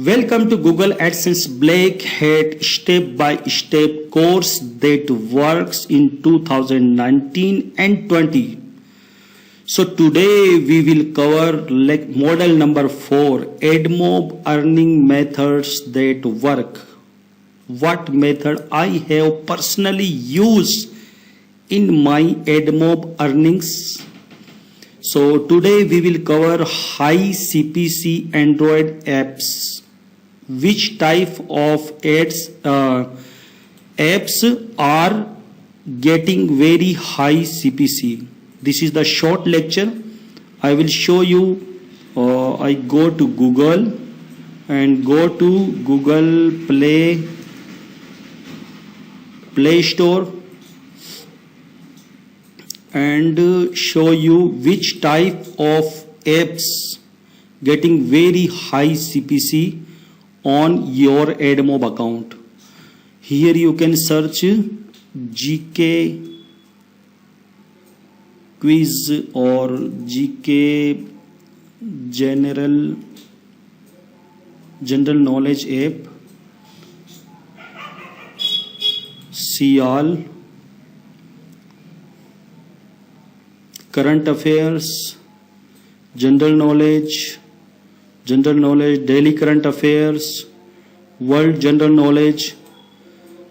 Welcome to Google AdSense Black Hat step-by-step course that works in 2019 and 20. So today we will cover model number 4, AdMob earning methods that work. What method I have personally used in my AdMob earnings. So today we will cover high CPC Android apps. Which type of apps are getting very high CPC. This is the short lecture. I will show you. I go to Google and go to Google Play Store and show you which type of apps getting very high CPC on your AdMob account. Here you can search GK quiz or GK general knowledge app, SIAL, current affairs, general knowledge, daily current affairs, world general knowledge.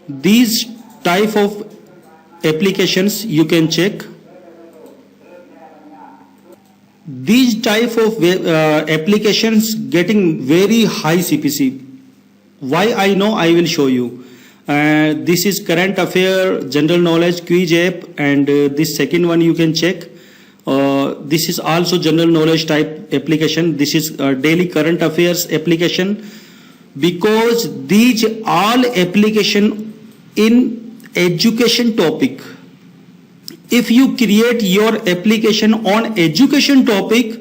These type of applications you can check. These type of applications getting very high CPC. Why I know, I will show you. This is current affair general knowledge quiz app, and this second one you can check. This is also general knowledge type application. This is daily current affairs application, because these all application in education topic. If you create your application on education topic,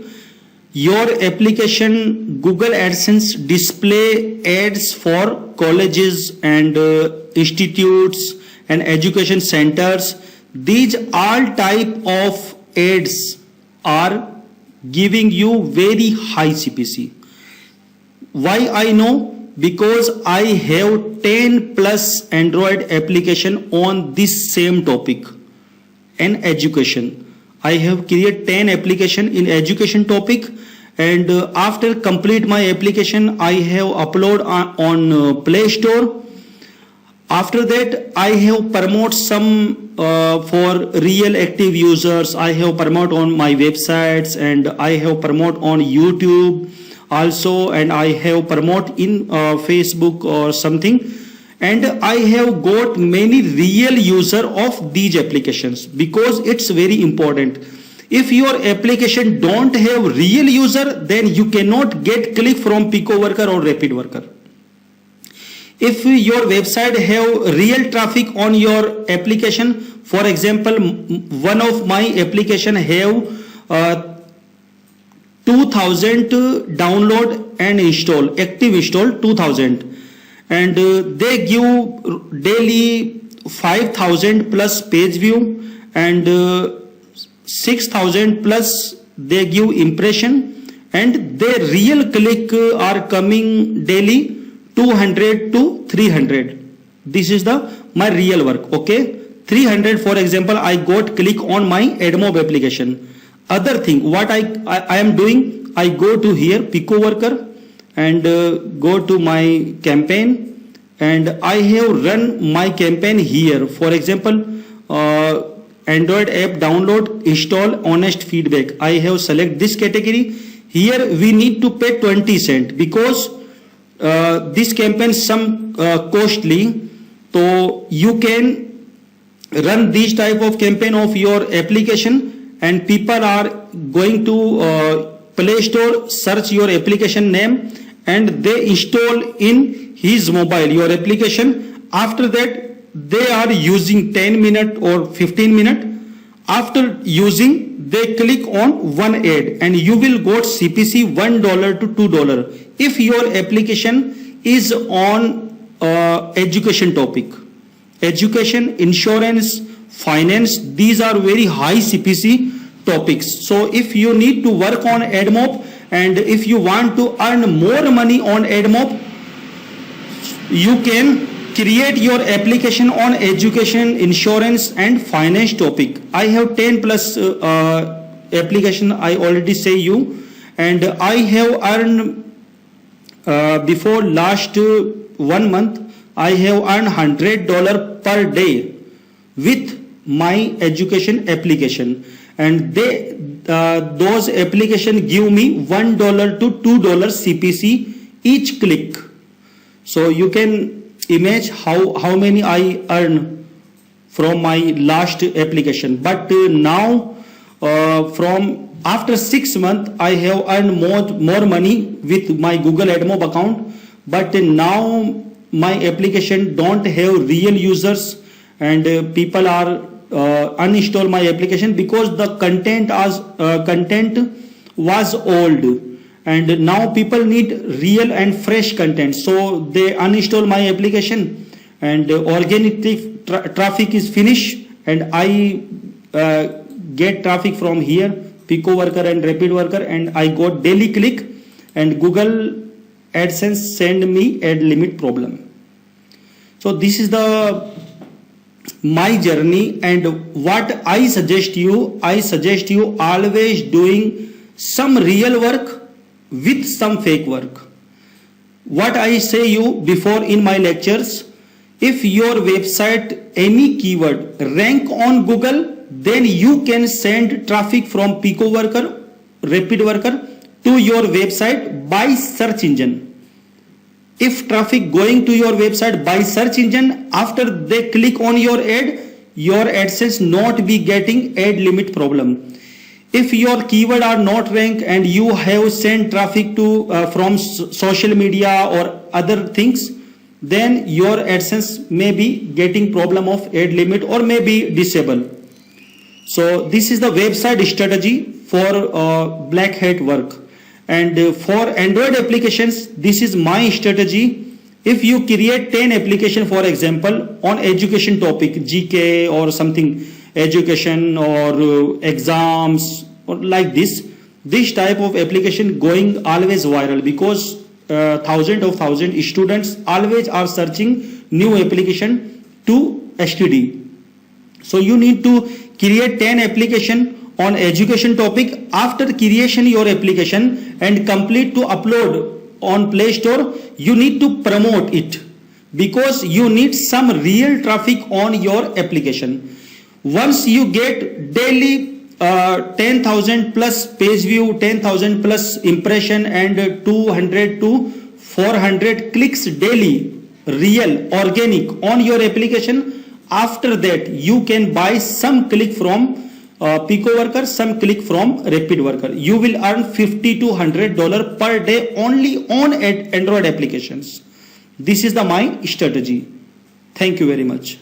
your application Google AdSense display ads for colleges and institutes and education centers. These all type of ads are giving you very high CPC. Why I know? Because I have 10 plus Android application on this same topic and education. I have created 10 application in education topic, and after complete my application I have upload on Play Store. After that, I have promote some for real active users. I have promote on my websites, and I have promote on YouTube also, and I have promote in Facebook or something. And I have got many real user of these applications, because it's very important. If your application don't have real user, then you cannot get click from Pico Worker or Rapid Worker. If your website have real traffic on your application, for example, one of my application have 2000 download and install, active install 2000, and they give daily 5000 plus page view, and 6000 plus they give impression, and their real click are coming daily 200 to 300. This is my real work. Okay, 300 for example I got click on my AdMob application. Other thing what I am doing, I go to here Pico Worker and go to my campaign, and I have run my campaign here. For example, Android app download, install, honest feedback. I have select this category. Here we need to pay 20 cents, because this campaign some costly, so you can run this type of campaign of your application, and people are going to Play Store, search your application name, and they install in his mobile your application. After that they are using 10 minutes or 15 minutes. After using, they click on one ad, and you will got CPC $1 to $2 if your application is on education topic. Education, insurance, finance, these are very high CPC topics. So if you need to work on AdMob And if you want to earn more money on AdMob, you can create your application on education, insurance and finance topic. I have 10 plus application, I already say you, and I have earned before last 1 month I have earned $100 per day with my education application, and those application give me $1 to $2 CPC each click. So you can imagine how many I earn from my last application. But now from after 6 months I have earned more money with my Google AdMob account, but now my application don't have real users, and people are uninstall my application because the content was old, and now people need real and fresh content, so they uninstall my application, and organic traffic is finished, and I get traffic from here, Pico Worker and Rapid Worker, and I got daily click, and Google AdSense send me ad limit problem. So this is my journey, and what I suggest you always doing some real work with some fake work. What I say you before in my lectures, if your website any keyword rank on Google, then you can send traffic from Pico Worker, Rapid Worker to your website by search engine. If traffic going to your website by search engine, after they click on your ad, your AdSense not be getting ad limit problem. If your keyword are not ranked and you have sent traffic to from social media or other things, then your AdSense may be getting problem of ad limit or may be disabled. So this is the website strategy for black hat work. And for Android applications, this is my strategy. If you create 10 application, for example, on education topic, GK or something, education or exams or like this type of application going always viral, because thousands of students always are searching new application to STD. So you need to create 10 application on education topic. After creation your application and complete to upload on Play Store, you need to promote it, because you need some real traffic on your application. Once you get daily 10,000 plus page view, 10,000 plus impression and 200 to 400 clicks daily, real organic on your application, after that you can buy some click from Pico Worker, some click from Rapid Worker. You will earn $50 to $100 per day only on Android applications. This is my strategy. Thank you very much.